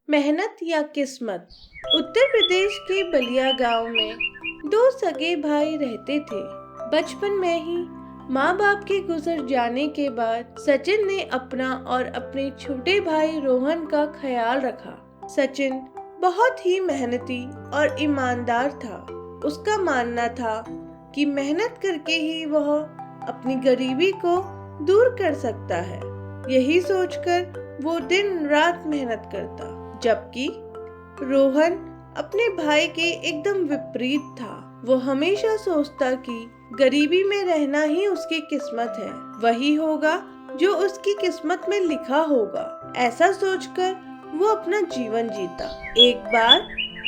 मेहनत या किस्मत। उत्तर प्रदेश के बलिया गांव में दो सगे भाई रहते थे। बचपन में ही माँ बाप के गुजर जाने के बाद सचिन ने अपना और अपने छोटे भाई रोहन का ख्याल रखा। सचिन बहुत ही मेहनती और ईमानदार था। उसका मानना था कि मेहनत करके ही वह अपनी गरीबी को दूर कर सकता है। यही सोचकर वो दिन रात मेहनत करता, जबकि रोहन अपने भाई के एकदम विपरीत था। वो हमेशा सोचता कि गरीबी में रहना ही उसकी किस्मत है, वही होगा जो उसकी किस्मत में लिखा होगा। ऐसा सोचकर वो अपना जीवन जीता। एक बार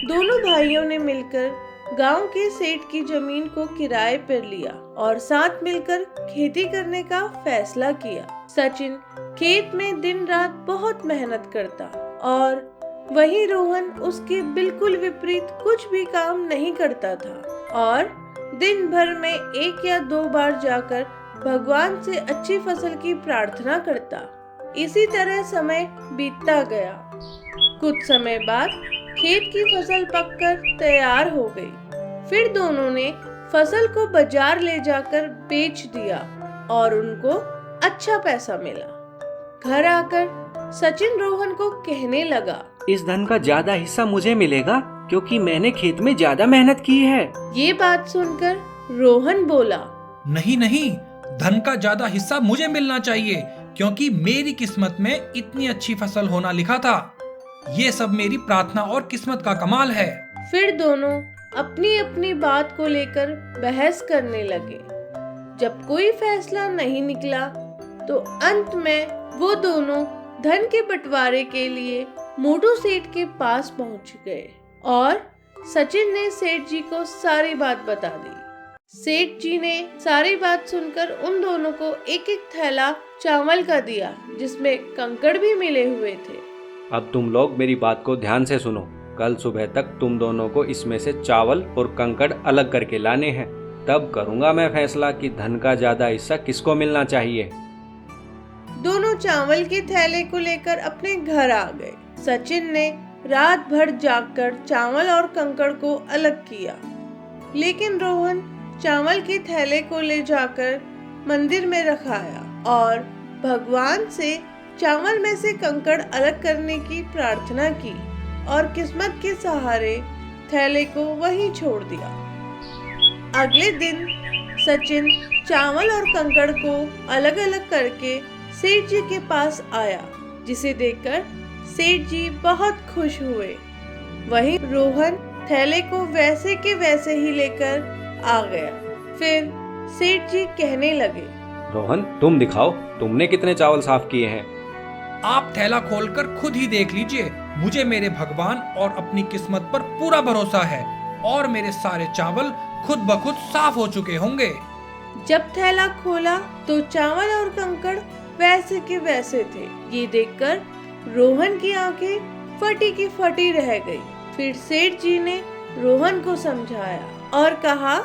दोनों भाइयों ने मिलकर गांव के सेठ की जमीन को किराए पर लिया और साथ मिलकर खेती करने का फैसला किया। सचिन खेत में दिन रात बहुत मेहनत करता और वहीं रोहन उसके बिल्कुल विपरीत कुछ भी काम नहीं करता था और दिन भर में 1 या 2 बार जाकर भगवान से अच्छी फसल की प्रार्थना करता। इसी तरह समय बीतता गया। कुछ समय बाद खेत की फसल पककर तैयार हो गई। फिर दोनों ने फसल को बाजार ले जाकर बेच दिया और उनको अच्छा पैसा मिला। घर आकर सचिन रोहन को कहने लगा, इस धन का ज्यादा हिस्सा मुझे मिलेगा क्योंकि मैंने खेत में ज्यादा मेहनत की है। ये बात सुनकर रोहन बोला, नहीं नहीं, धन का ज्यादा हिस्सा मुझे मिलना चाहिए क्योंकि मेरी किस्मत में इतनी अच्छी फसल होना लिखा था। ये सब मेरी प्रार्थना और किस्मत का कमाल है। फिर दोनों अपनी अपनी बात को लेकर बहस करने लगे। जब कोई फैसला नहीं निकला तो अंत में वो दोनों धन के बंटवारे के लिए मोटू सेठ के पास पहुंच गए और सचिन ने सेठ जी को सारी बात बता दी। सेठ जी ने सारी बात सुनकर उन दोनों को एक एक थैला चावल का दिया, जिसमें कंकड़ भी मिले हुए थे। अब तुम लोग मेरी बात को ध्यान से सुनो। कल सुबह तक तुम दोनों को इसमें से चावल और कंकड़ अलग करके लाने हैं। तब करूंगा मैं फैसला कि धन का ज्यादा हिस्सा किसको मिलना चाहिए। दोनों चावल के थैले को लेकर अपने घर आ गए। सचिन ने रात भर जागकर चावल और कंकड़ को अलग किया, लेकिन रोहन चावल के थैले को ले जाकर मंदिर में रखाया और भगवान से चावल में से कंकड़ अलग करने की प्रार्थना की और किस्मत के सहारे थैले को वहीं छोड़ दिया। अगले दिन सचिन चावल और कंकड़ को अलग अलग करके सेठ जी के पास आया, जिसे देखकर सेठ जी बहुत खुश हुए। वहीं रोहन थैले को वैसे के वैसे ही लेकर आ गया। फिर सेठ जी कहने लगे, रोहन तुम दिखाओ, तुमने कितने चावल साफ किए हैं। आप थैला खोलकर खुद ही देख लीजिए। मुझे मेरे भगवान और अपनी किस्मत पर पूरा भरोसा है और मेरे सारे चावल खुद ब खुद साफ हो चुके होंगे। जब थैला खोला तो चावल और कंकड़ वैसे के वैसे थे। ये देखकर रोहन की आंखें फटी की फटी रह गई। फिर सेठ जी ने रोहन को समझाया और कहा,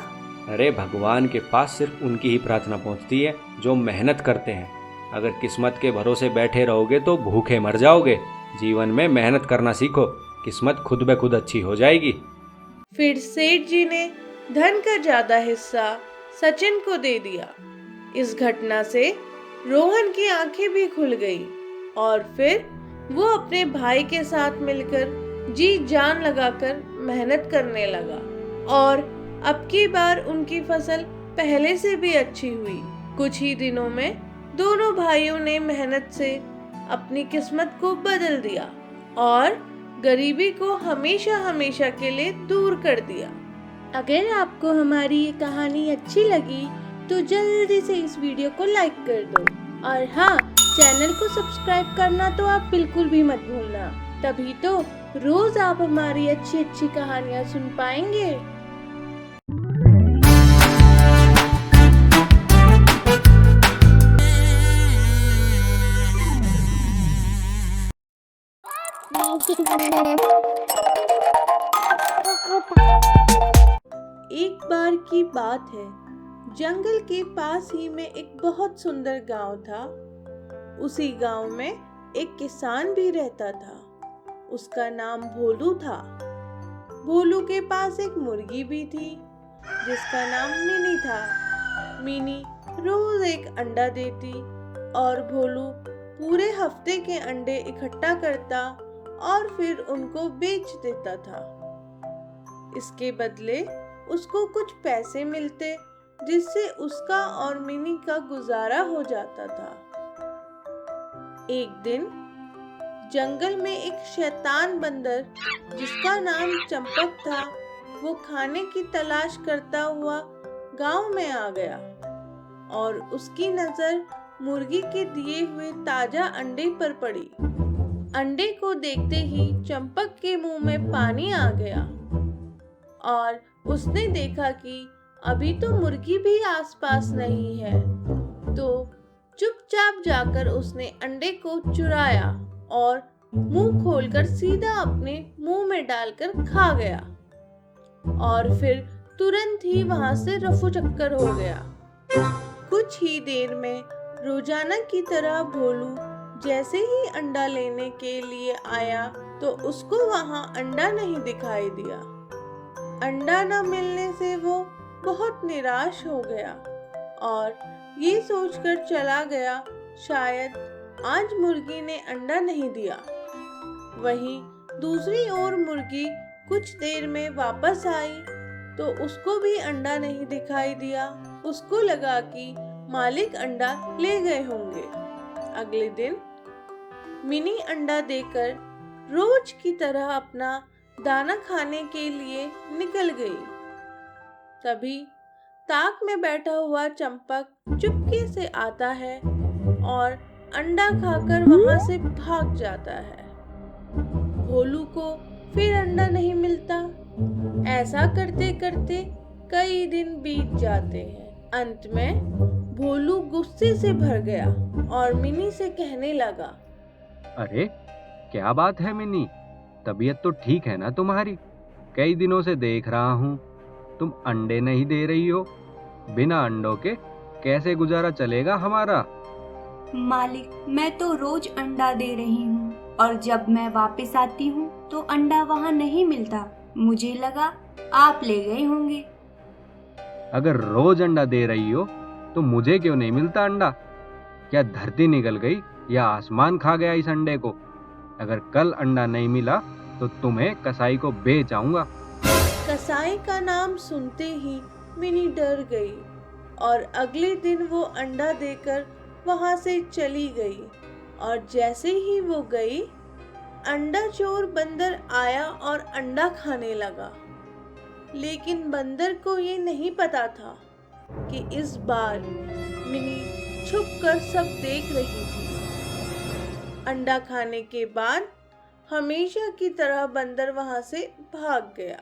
अरे भगवान के पास सिर्फ उनकी ही प्रार्थना पहुंचती है जो मेहनत करते हैं। अगर किस्मत के भरोसे बैठे रहोगे तो भूखे मर जाओगे। जीवन में मेहनत करना सीखो, किस्मत खुद ब खुद अच्छी हो जाएगी। फिर सेठ जी ने धन का ज्यादा हिस्सा सचिन को दे दिया। इस घटना से रोहन की आंखें भी खुल गई और फिर वो अपने भाई के साथ मिलकर जी जान लगाकर मेहनत करने लगा और अब की बार उनकी फसल पहले से भी अच्छी हुई। कुछ ही दिनों में दोनों भाइयों ने मेहनत से अपनी किस्मत को बदल दिया और गरीबी को हमेशा हमेशा के लिए दूर कर दिया। अगर आपको हमारी ये कहानी अच्छी लगी तो जल्दी से इस वीडियो को लाइक कर दो और हाँ, चैनल को सब्सक्राइब करना तो आप बिल्कुल भी मत भूलना। तभी तो रोज आप हमारी अच्छी अच्छी कहानियाँ सुन पाएंगे। एक बार की बात है, जंगल के पास ही में एक बहुत सुंदर गांव था। उसी गांव में एक किसान भी रहता था। उसका नाम भोलू था। भोलू के पास एक मुर्गी भी थी जिसका नाम मिनी था। मिनी रोज एक अंडा देती और भोलू पूरे हफ्ते के अंडे इकट्ठा करता और फिर उनको बेच देता था। इसके बदले उसको कुछ पैसे मिलते जिससे उसका और मिनी का गुजारा हो जाता था। एक दिन जंगल में एक शैतान बंदर जिसका नाम चंपक था, वो खाने की तलाश करता हुआ गांव में आ गया और उसकी नजर मुर्गी के दिए हुए ताजा अंडे पर पड़ी। अंडे को देखते ही चंपक के मुंह में पानी आ गया और उसने देखा कि अभी तो मुर्गी भी आसपास नहीं है, तो चुपचाप जाकर उसने अंडे को चुराया और मुंह खोलकर सीधा अपने मुंह में डालकर खा गया और फिर तुरंत ही वहां से रफू चक्कर हो गया। कुछ ही देर में रोजाना की तरह भोलू जैसे ही अंडा लेने के लिए आया तो उसको वहां अंडा नहीं दिखाई दिया। अंडा न मिलने से वो बहुत निराश हो गया और ये सोचकर चला गया शायद आज मुर्गी ने अंडा नहीं दिया। वहीं दूसरी ओर मुर्गी कुछ देर में वापस आई तो उसको भी अंडा नहीं दिखाई दिया। उसको लगा कि मालिक अंडा ले गए होंगे। अगले दिन मिनी अंडा देकर रोज की तरह अपना दाना खाने के लिए निकल गई। तभी ताक में बैठा हुआ चंपक चुपके से आता है और अंडा खाकर वहां से भाग जाता है। भोलू को फिर अंडा नहीं मिलता। ऐसा करते करते कई दिन बीत जाते हैं। अंत में भोलू गुस्से से भर गया और मिनी से कहने लगा, अरे क्या बात है मिनी, तबीयत तो ठीक है ना तुम्हारी? कई दिनों से देख रहा हूँ तुम अंडे नहीं दे रही हो। बिना अंडों के कैसे गुजारा चलेगा हमारा? मालिक, मैं तो रोज अंडा दे रही हूँ और जब मैं वापस आती हूँ तो अंडा वहाँ नहीं मिलता। मुझे लगा आप ले गए होंगे। अगर रोज अंडा दे रही हो तो मुझे क्यों नहीं मिलता अंडा? क्या धरती निकल गई या आसमान खा गया इस अंडे को? अगर कल अंडा नहीं मिला तो तुम्हें कसाई को बेच आऊंगा। कसाई का नाम सुनते ही मिनी डर गई और अगले दिन वो अंडा देकर वहां से चली गई। और जैसे ही वो गई, अंडा चोर बंदर आया और अंडा खाने लगा। लेकिन बंदर को ये नहीं पता था कि इस बार मिनी छुपकर सब देख रही थी। अंडा खाने के बाद हमेशा की तरह बंदर वहां से भाग गया।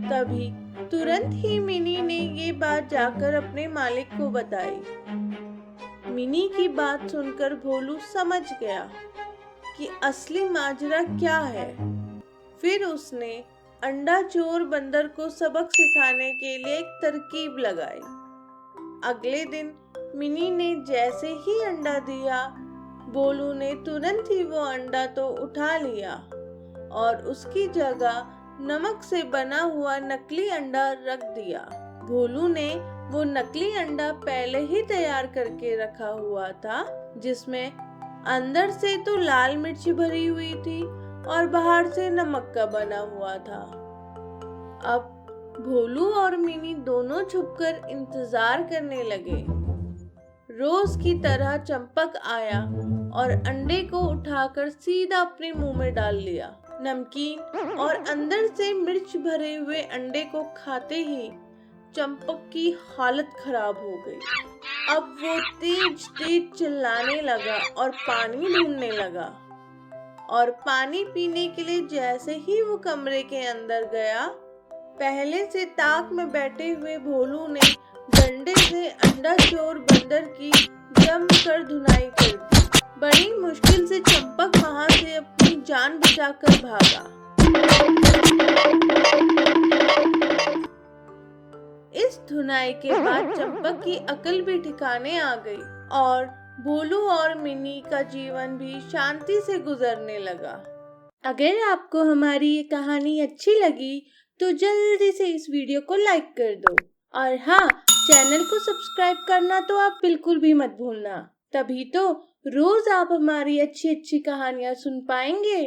तभी तुरंत ही मिनी ने ये बात जाकर अपने मालिक को बताई। मिनी की बात सुनकर भोलू समझ गया कि असली माजरा क्या है। फिर उसने अंडा चोर बंदर को सबक सिखाने के लिए एक तरकीब लगाई। अगले दिन मिनी ने जैसे ही अंडा दिया, भोलू ने तुरंत ही वो अंडा तो उठा लिया और उसकी जगह नमक से बना हुआ नकली अंडा रख दिया। भोलू ने वो नकली अंडा पहले ही तैयार करके रखा हुआ था, जिसमें अंदर से तो लाल मिर्च भरी हुई थी और बाहर से नमक का बना हुआ था। अब भोलू और मिनी दोनों छुपकर इंतजार करने लगे। रोज की तरह चंपक आया और अंडे को उठाकर सीधा अपने मुंह में डाल लिया। नमकीन और अंदर से मिर्च भरे हुए अंडे को खाते ही चंपक की हालत खराब हो गई। अब वो तेज तेज चिल्लाने लगा और पानी ढूंढने लगा। और पानी पीने के लिए जैसे ही वो कमरे के अंदर गया, पहले से ताक में बैठे हुए भोलू ने डंडे से अंडा चोर बंदर की जमकर धुनाई कर दी। बड़ी मुश्किल से चंपक वहां से अपनी जान बचाकर भागा। इस धुनाई के बाद चंपक की अकल भी ठिकाने आ गई और भोलू और मिनी का जीवन भी शांति से गुजरने लगा। अगर आपको हमारी ये कहानी अच्छी लगी तो जल्दी से इस वीडियो को लाइक कर दो और हाँ, चैनल को सब्सक्राइब करना तो आप बिल्कुल भी मत भूलना। तभी तो रोज आप हमारी अच्छी अच्छी कहानियां सुन पाएंगे।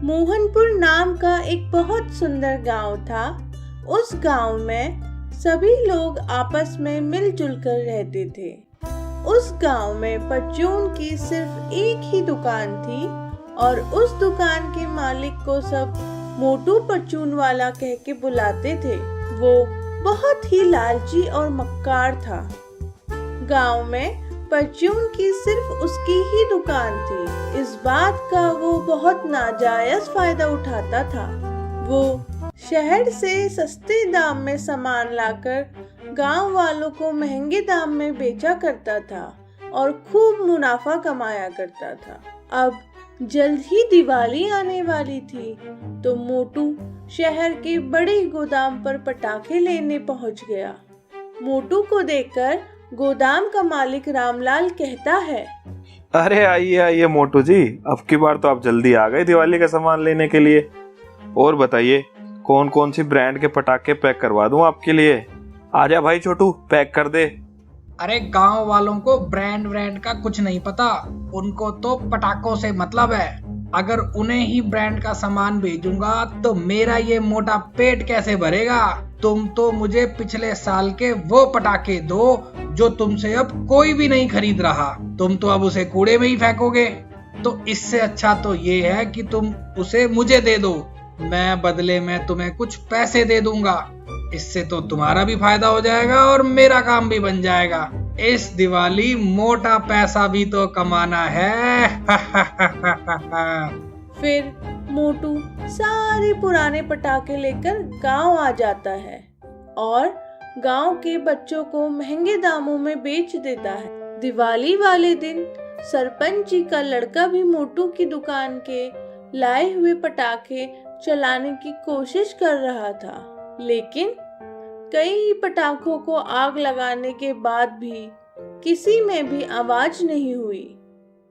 मोहनपुर नाम का एक बहुत सुंदर गांव था। उस गांव में सभी लोग आपस में मिलजुल कर रहते थे। उस गांव में परचून की सिर्फ एक ही दुकान थी और उस दुकान के मालिक को सब मोटू परचून वाला कह के बुलाते थे। वो बहुत ही लालची और मक्कार था। गांव में परचून की सिर्फ उसकी ही दुकान थी। इस बात का वो बहुत नाजायज फायदा उठाता था। वो शहर से सस्ते दाम में सामान लाकर गांव वालों को महंगे दाम में बेचा करता था और खूब मुनाफा कमाया करता था। अब जल्द ही दिवाली आने वाली थी तो मोटू शहर के बड़े गोदाम पर पटाखे लेने पहुंच गया। मोटू को देखकर गोदाम का मालिक रामलाल कहता है, अरे आइए आइए मोटू जी, अब की बार तो आप जल्दी आ गए दिवाली का सामान लेने के लिए। और बताइए कौन कौन सी ब्रांड के पटाखे पैक करवा दूं आपके लिए। आजा भाई छोटू, पैक कर दे। अरे गांव वालों को ब्रांड का कुछ नहीं पता, उनको तो पटाखों से मतलब है। अगर उन्हें ही ब्रांड का सामान भेजूंगा तो मेरा ये मोटा पेट कैसे भरेगा। तुम तो मुझे पिछले साल के वो पटाखे दो जो तुमसे अब कोई भी नहीं खरीद रहा। तुम तो अब उसे कूड़े में ही फेंकोगे। तो इससे अच्छा तो ये है कि तुम उसे मुझे दे दो, मैं बदले में तुम्हें कुछ पैसे दे दूंगा। इससे तो तुम्हारा भी फायदा हो जाएगा और मेरा काम भी बन जाएगा। इस दिवाली मोटा पैसा भी तो कमाना है। फिर मोटू सारे पुराने पटाखे लेकर गांव आ जाता है और गांव के बच्चों को महंगे दामों में बेच देता है। दिवाली वाले दिन सरपंच जी का लड़का भी मोटू की दुकान के लाए हुए पटाखे चलाने की कोशिश कर रहा था, लेकिन कई पटाखों को आग लगाने के बाद भी किसी में भी आवाज नहीं हुई।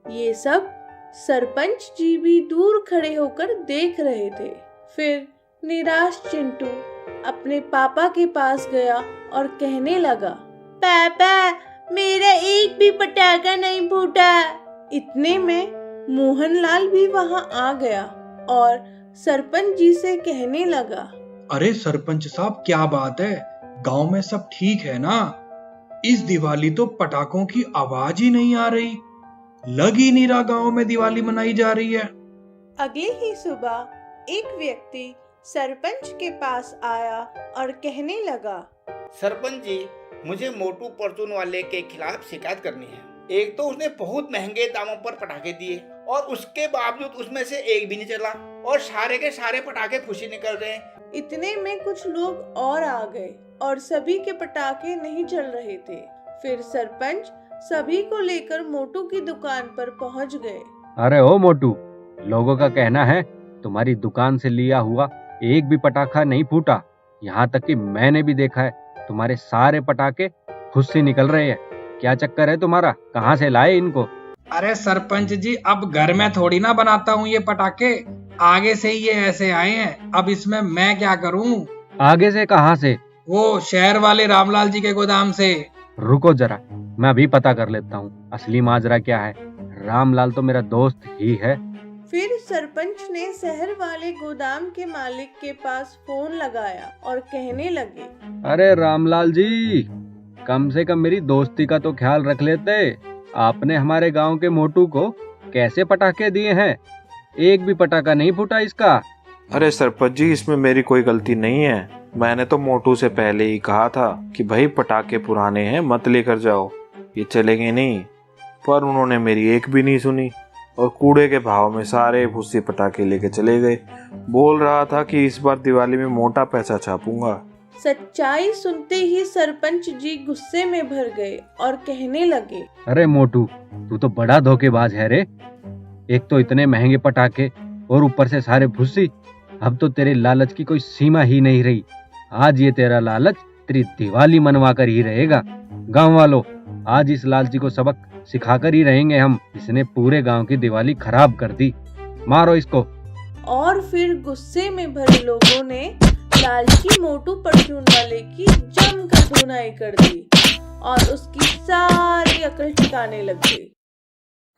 ये सब सरपंच जी भी दूर खड़े होकर देख रहे थे। फिर निराश चिंटू अपने पापा के पास गया और कहने लगा, पापा मेरा एक भी पटाखा नहीं फूटा। इतने में मोहनलाल भी वहां आ गया और सरपंच जी से कहने लगा, अरे सरपंच साहब, क्या बात है, गांव में सब ठीक है ना? इस दिवाली तो पटाखों की आवाज ही नहीं आ रही, लग ही नहीं रहा गांव में दिवाली मनाई जा रही है। अगले ही सुबह एक व्यक्ति सरपंच के पास आया और कहने लगा, सरपंच जी, मुझे मोटू परचून वाले के खिलाफ शिकायत करनी है। एक तो उसने बहुत महंगे दामों पर पटाखे दिए और उसके बावजूद उसमें से एक भी नहीं चला और सारे के सारे पटाखे खुशी निकल रहे हैं। इतने में कुछ लोग और आ गए और सभी के पटाखे नहीं चल रहे थे। फिर सरपंच सभी को लेकर मोटू की दुकान पर पहुंच गए। अरे ओ मोटू, लोगों का कहना है तुम्हारी दुकान से लिया हुआ एक भी पटाखा नहीं फूटा। यहाँ तक कि मैंने भी देखा है, तुम्हारे सारे पटाखे खुद से निकल रहे हैं। क्या चक्कर है तुम्हारा, कहाँ से लाए इनको? अरे सरपंच जी, अब घर में थोड़ी ना बनाता हूँ ये पटाखे, आगे से ही ये ऐसे आए हैं। अब इसमें मैं क्या करूँ? आगे से कहाँ से? वो शहर वाले रामलाल जी के गोदाम से। रुको जरा, मैं अभी पता कर लेता हूँ असली माजरा क्या है। रामलाल तो मेरा दोस्त ही है। फिर सरपंच ने शहर वाले गोदाम के मालिक के पास फोन लगाया और कहने लगे, अरे रामलाल जी, कम से कम मेरी दोस्ती का तो ख्याल रख लेते। आपने हमारे गांव के मोटू को कैसे पटाखे दिए हैं? एक भी पटाखा नहीं फूटा इसका। अरे सरपंच जी, इसमें मेरी कोई गलती नहीं है। मैंने तो मोटू से पहले ही कहा था कि भाई पटाखे पुराने हैं, मत लेकर जाओ, ये चलेंगे नहीं। पर उन्होंने मेरी एक भी नहीं सुनी और कूड़े के भाव में सारे भूसी पटाखे लेके चले गए। बोल रहा था कि इस बार दिवाली में मोटा पैसा छापूंगा। सच्चाई सुनते ही सरपंच जी गुस्से में भर गए और कहने लगे, अरे मोटू, तू तो बड़ा धोखेबाज है रे। एक तो इतने महंगे पटाखे और ऊपर से सारे भुस्सी। अब तो तेरे लालच की कोई सीमा ही नहीं रही। आज ये तेरा लालच तेरी दिवाली मनवा कर ही रहेगा। गांव वालों, आज इस लालची को सबक सिखाकर ही रहेंगे हम। इसने पूरे गांव की दिवाली खराब कर दी। मारो इसको। और फिर गुस्से में भरे लोगों ने लालची मोटू परचून वाले की जमकर धुनाई कर दी और उसकी सारी अकल ठिकाने लग गई।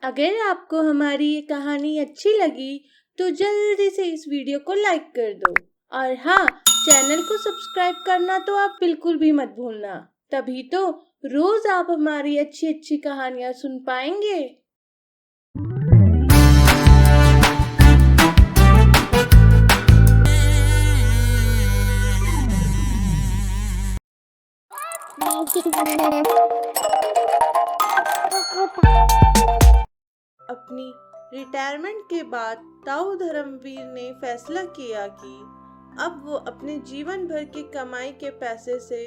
अगर आपको हमारी ये कहानी अच्छी लगी तो जल्दी से इस वीडियो को लाइक कर दो और हाँ, चैनल को सब्सक्राइब करना तो आप बिल्कुल भी मत भूलना। तभी तो रोज आप हमारी अच्छी अच्छी कहानियां सुन पाएंगे। अपनी रिटायरमेंट के बाद ताऊ धर्मवीर ने फैसला किया कि अब वो अपने जीवन भर की कमाई के पैसे से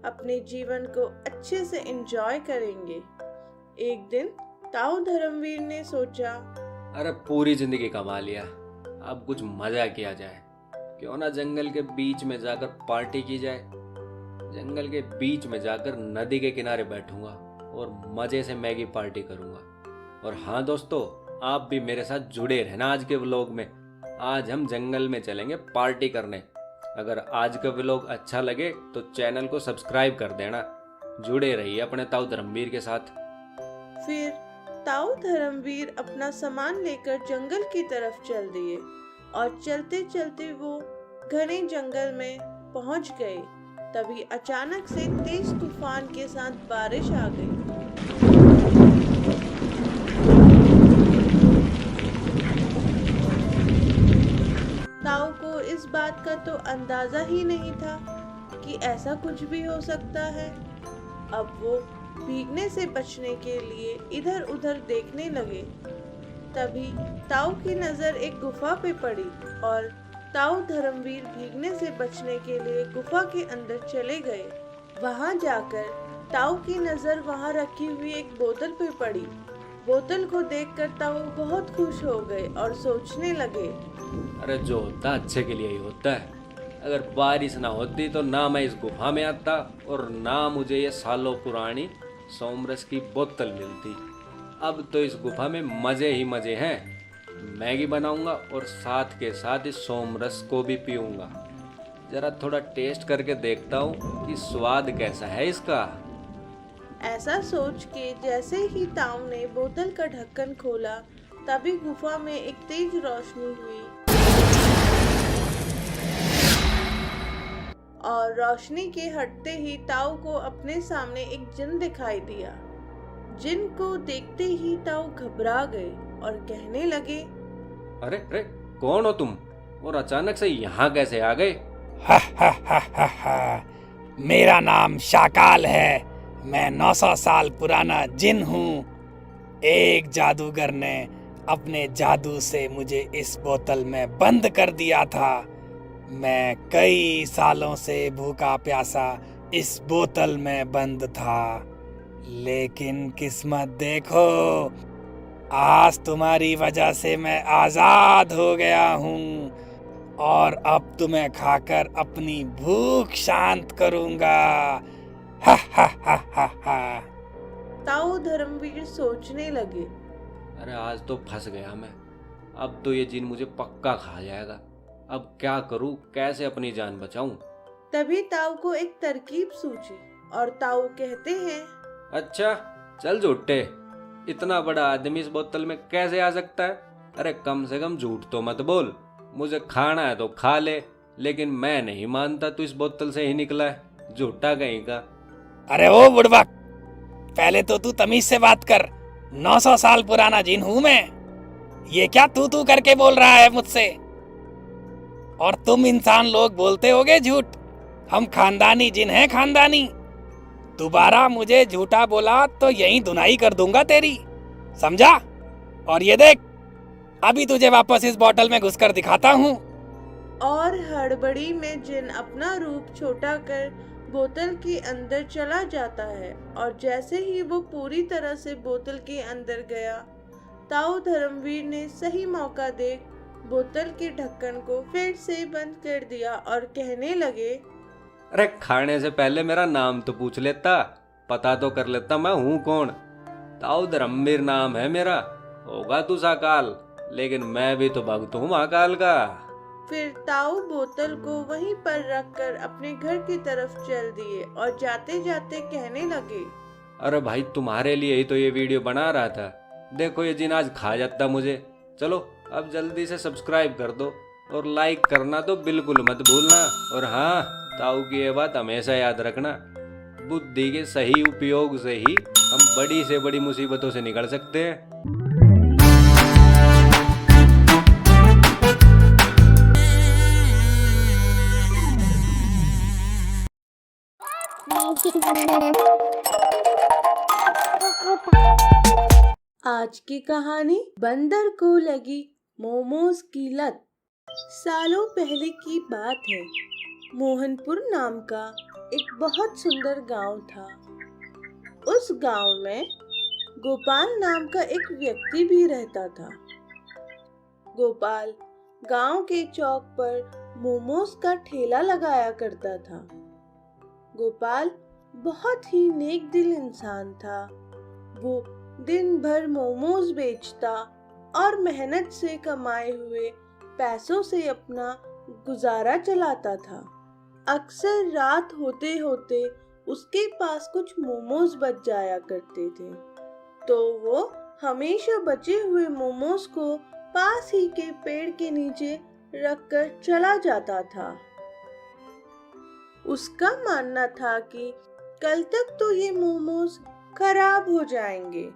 अपने जीवन को अच्छे से एंजॉय करेंगे। एक दिन ताऊ धर्मवीर ने सोचा, अरे पूरी जिंदगी कमा लिया, अब कुछ मजा किया जाए। क्यों ना जंगल के बीच में जाकर पार्टी की जाए। जंगल के बीच में जाकर नदी के किनारे बैठूंगा और मजे से मैगी पार्टी करूंगा। और हाँ दोस्तों, आप भी मेरे साथ जुड़े रहना आज के व्लॉग में। आज हम जंगल में चलेंगे पार्टी करने। अगर आज का व्लॉग अच्छा लगे तो चैनल को सब्सक्राइब कर देना। जुड़े रहिए अपने ताऊ धर्मवीर के साथ। फिर ताऊ धर्मवीर अपना सामान लेकर जंगल की तरफ चल दिए और चलते चलते वो घने जंगल में पहुंच गए। तभी अचानक से तेज तूफान के साथ बारिश आ गई। ताऊ को इस बात का तो अंदाजा ही नहीं था कि ऐसा कुछ भी हो सकता है। अब वो भीगने से बचने के लिए इधर उधर देखने लगे। तभी ताऊ की नजर एक गुफा पे पड़ी और ताऊ धर्मवीर भीगने से बचने के लिए गुफा के अंदर चले गए। वहां जाकर ताऊ की नजर वहां रखी हुई एक बोतल पे पड़ी। बोतल को देखकर ताऊ बहुत खुश हो गए और सोचने लगे, अरे जो होता अच्छे के लिए ही होता है। अगर बारिश ना होती तो ना मैं इस गुफा में आता और ना मुझे ये सालों पुरानी सोमरस की बोतल मिलती। अब तो इस गुफा में मजे ही मजे हैं। मैगी बनाऊंगा और साथ के साथ इस सोमरस को भी पीऊंगा। जरा थोड़ा टेस्ट करके देखता हूँ कि स्वाद कैसा है इसका। ऐसा सोच के जैसे ही ताऊ ने बोतल का ढक्कन खोला, तभी गुफा में एक तेज रोशनी हुई और रोशनी के हटते ही ताऊ को अपने सामने एक जिन दिखाई दिया। जिन को देखते ही ताऊ घबरा गए और कहने लगे, अरे अरे कौन हो तुम और अचानक से यहाँ कैसे आ गए? हा हा हा हा हा। मेरा नाम शाकाल है। मैं 900 साल पुराना जिन हूँ। एक जादूगर ने अपने जादू से मुझे इस बोतल में बंद कर दिया था। मैं कई सालों से भूखा प्यासा इस बोतल में बंद था, लेकिन किस्मत देखो, आज तुम्हारी वजह से मैं आजाद हो गया हूँ और अब तुम्हें खाकर अपनी भूख शांत करूँगा। हा हा हा हा हा। ताऊ धर्मवीर सोचने लगे, अरे आज तो फंस गया मैं। अब तो ये जिन मुझे पक्का खा जाएगा। अब क्या करूं, कैसे अपनी जान बचाऊं? तभी ताऊ को एक तरकीब सूझी और ताऊ कहते हैं, अच्छा चल झूठे, इतना बड़ा आदमी इस बोतल में कैसे आ सकता है? अरे कम से कम झूठ तो मत बोल। मुझे खाना है तो खा ले, लेकिन मैं नहीं मानता तू इस बोतल से ही निकला है, झूठा कहीं का। अरे ओ बुड़बक, पहले तो तू तमीज से बात कर। 900 साल पुराना जिन हूं मैं। ये क्या तू करके बोल रहा है मुझसे? और तुम इंसान लोग बोलते होगे झूठ। हम खानदानी जिन हैं, खानदानी। दोबारा मुझे झूठा बोला तो यहीं धुनाई कर दूंगा तेरी, समझा? और ये देख, अभी तुझे वापस इस बोतल में घुसकर दिखाता हूँ। और हड़बड़ी में जिन अपना रूप छोटा कर बोतल के अंदर चला जाता है और जैसे ही वो पूरी तरह से बोतल के अंदर गया, ताऊ धर्मवीर ने सही मौका देख बोतल के ढक्कन को फिर से बंद कर दिया और कहने लगे, अरे खाने से पहले मेरा नाम तो पूछ लेता, पता तो कर लेता मैं हूँ कौन। ताऊ धर्मवीर नाम है मेरा, होगा तू साकाल, लेकिन मैं भी तो भक्त हूँ महाकाल का। फिर ताऊ बोतल को वहीं पर रखकर अपने घर की तरफ चल दिए और जाते जाते कहने लगे, अरे भाई तुम्हारे लिए ही तो ये वीडियो बना रहा था, देखो ये जिन आज खा जाता मुझे। चलो अब जल्दी से सब्सक्राइब कर दो और लाइक करना तो बिल्कुल मत भूलना। और हाँ, ताऊ की ये बात हमेशा याद रखना, बुद्धि के सही उपयोग से ही हम बड़ी से बड़ी मुसीबतों से निकल सकते हैं। आज की कहानी बंदर को लगी मोमोज की लत। सालों पहले की बात है। मोहनपुर नाम का एक बहुत सुंदर गांव था। उस गांव में गोपाल नाम का एक व्यक्ति भी रहता था। गोपाल गांव के चौक पर मोमोज का ठेला लगाया करता था। गोपाल बहुत ही नेक दिल इंसान था। वो दिन भर मोमोज बेचता और मेहनत से कमाए हुए पैसों से अपना गुजारा चलाता था। अक्सर रात होते होते उसके पास कुछ मोमोज बच जाया करते थे, तो वो हमेशा बचे हुए मोमोज को पास ही के पेड़ के नीचे रखकर चला जाता था। उसका मानना था कि कल तक तो ये मोमोज खराब हो जाएंगे,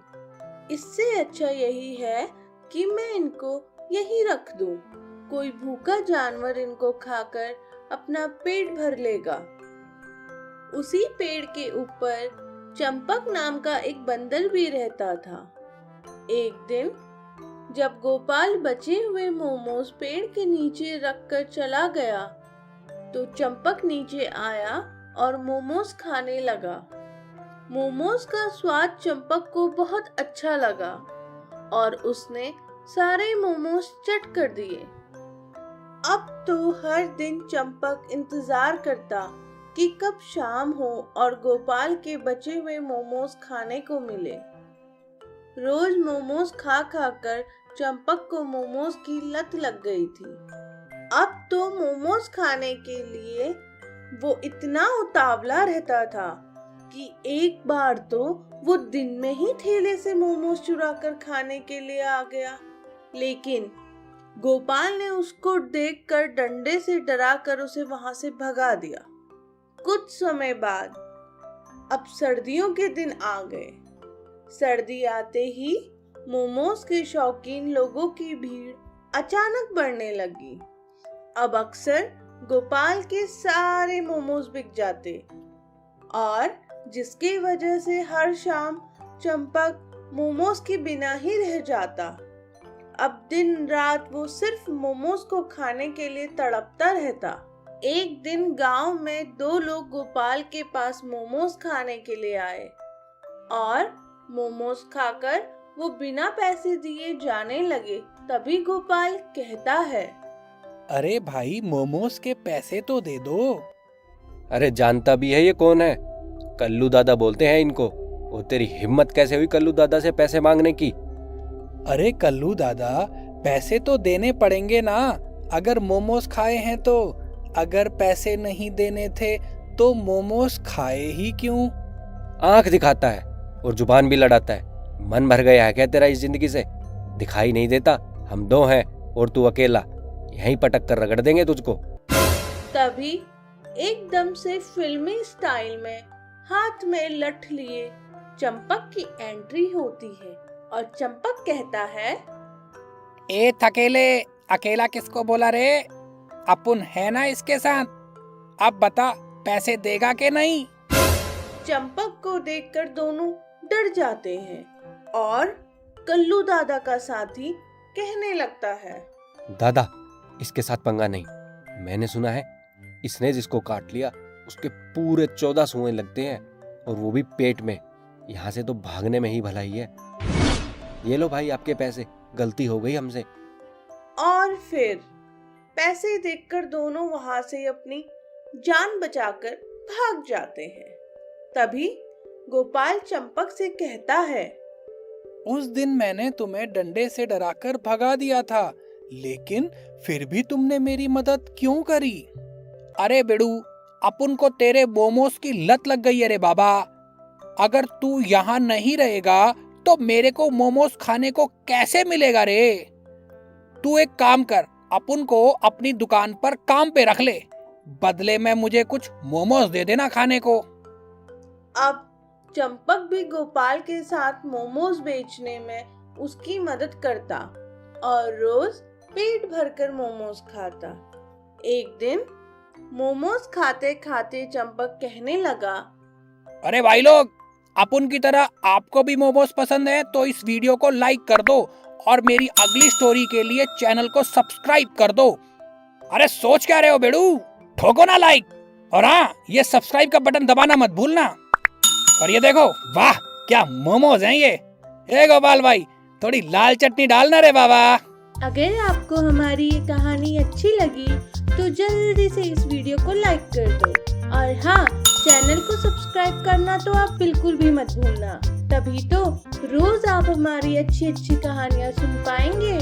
इससे अच्छा यही है कि मैं इनको यहीं रख दूं। कोई भूखा जानवर इनको खाकर अपना पेट भर लेगा। उसी पेड़ के ऊपर चंपक नाम का एक बंदर भी रहता था। एक दिन जब गोपाल बचे हुए मोमोज पेड़ के नीचे रखकर चला गया, तो चंपक नीचे आया और मोमोज खाने लगा। मोमोज का स्वाद चंपक को बहुत अच्छा लगा और उसने सारे मोमोज चट कर दिए। अब तो हर दिन चंपक इंतजार करता कि कब शाम हो और गोपाल के बचे हुए मोमोज खाने को मिले। रोज मोमोज खा खा कर चंपक को मोमोज की लत लग गई थी। अब तो मोमोज खाने के लिए वो इतना उतावला रहता था कि एक बार तो वो दिन में ही ठेले से मोमोज चुरा कर खाने के लिए आ गया। लेकिन गोपाल ने उसको देखकर डंडे से डराकर उसे वहां से भगा दिया। कुछ समय बाद अब सर्दियों के दिन आ गए। सर्दी आते ही मोमोज के शौकीन लोगों की भीड़ अचानक बढ़ने लगी। अब अक्सर गोपाल के सारे मोमोज बिक जाते और जिसकी वजह से हर शाम चंपक मोमोज के बिना ही रह जाता। अब दिन रात वो सिर्फ मोमोज को खाने के लिए तड़पता रहता। एक दिन गांव में दो लोग गोपाल के पास मोमोज खाने के लिए आए और मोमोज खाकर वो बिना पैसे दिए जाने लगे। तभी गोपाल कहता है, अरे भाई मोमोज के पैसे तो दे दो। अरे जानता भी है ये कौन है? कल्लू दादा बोलते हैं इनको। वो तेरी हिम्मत कैसे हुई कल्लू दादा से पैसे मांगने की? अरे कल्लू दादा, पैसे तो देने पड़ेंगे ना, अगर मोमोज खाए हैं तो। अगर पैसे नहीं देने थे तो मोमोज खाए ही क्यों? आंख दिखाता है और जुबान भी लड़ाता है। मन भर गया है क्या तेरा इस जिंदगी से? दिखाई नहीं देता? हम दो हैं और तू अकेला, यहीं पटक कर रगड़ देंगे तुझको। तभी एकदम से फिल्मी स्टाइल में हाथ में लठ लिए चंपक की एंट्री होती है और चंपक कहता है, ए थकेले, अकेला किसको बोला रे? अपुन है ना इसके साथ। अब बता, पैसे देगा के नहीं? चंपक को देखकर दोनों डर जाते हैं और कल्लू दादा का साथी कहने लगता है, दादा इसके साथ पंगा नहीं, मैंने सुना है इसने जिसको काट लिया उसके पूरे 14 सुएं लगते हैं, और वो भी पेट में। यहाँ से तो भागने में ही भलाई है। ये लो भाई आपके पैसे, गलती हो गई हमसे। और फिर पैसे देखकर दोनों वहां से अपनी जान बचाकर भाग जाते हैं। तभी गोपाल चंपक से कहता है, उस दिन मैंने तुम्हें डंडे से डराकर भगा दिया था, लेकिन फिर भी तुमने मेरी मदद क्यों करी? अरे बेड़ू, अपन को तेरे मोमोज की लत लग गई है रे बाबा। अगर तू यहाँ नहीं रहेगा तो मेरे को मोमोज खाने को कैसे मिलेगा रे? तू एक काम कर, अपन को अपनी दुकान पर काम पे रख ले, बदले में मुझे कुछ मोमोज दे देना खाने को। अब चंपक भी गोपाल के साथ मोमोज बेचने में उसकी मदद करता और रोज पेट भरकर मोमोज खाता। एक दिन मोमोज खाते खाते चंपक कहने लगा, अरे भाई लोग, अपन की तरह आपको भी मोमोज पसंद है तो इस वीडियो को लाइक कर दो और मेरी अगली स्टोरी के लिए चैनल को सब्सक्राइब कर दो। अरे सोच क्या रहे हो बेड़ू, ठोको ना लाइक, और हाँ, ये सब्सक्राइब का बटन दबाना मत भूलना। और ये देखो, वाह क्या मोमोज हैं ये। ए गोपाल भाई, थोड़ी लाल चटनी डालना रे बाबा। अगर आपको हमारी ये कहानी अच्छी लगी तो जल्दी से इस वीडियो को लाइक कर दो, और हाँ, चैनल को सब्सक्राइब करना तो आप बिल्कुल भी मत भूलना। तभी तो रोज आप हमारी अच्छी अच्छी कहानियाँ सुन पाएंगे।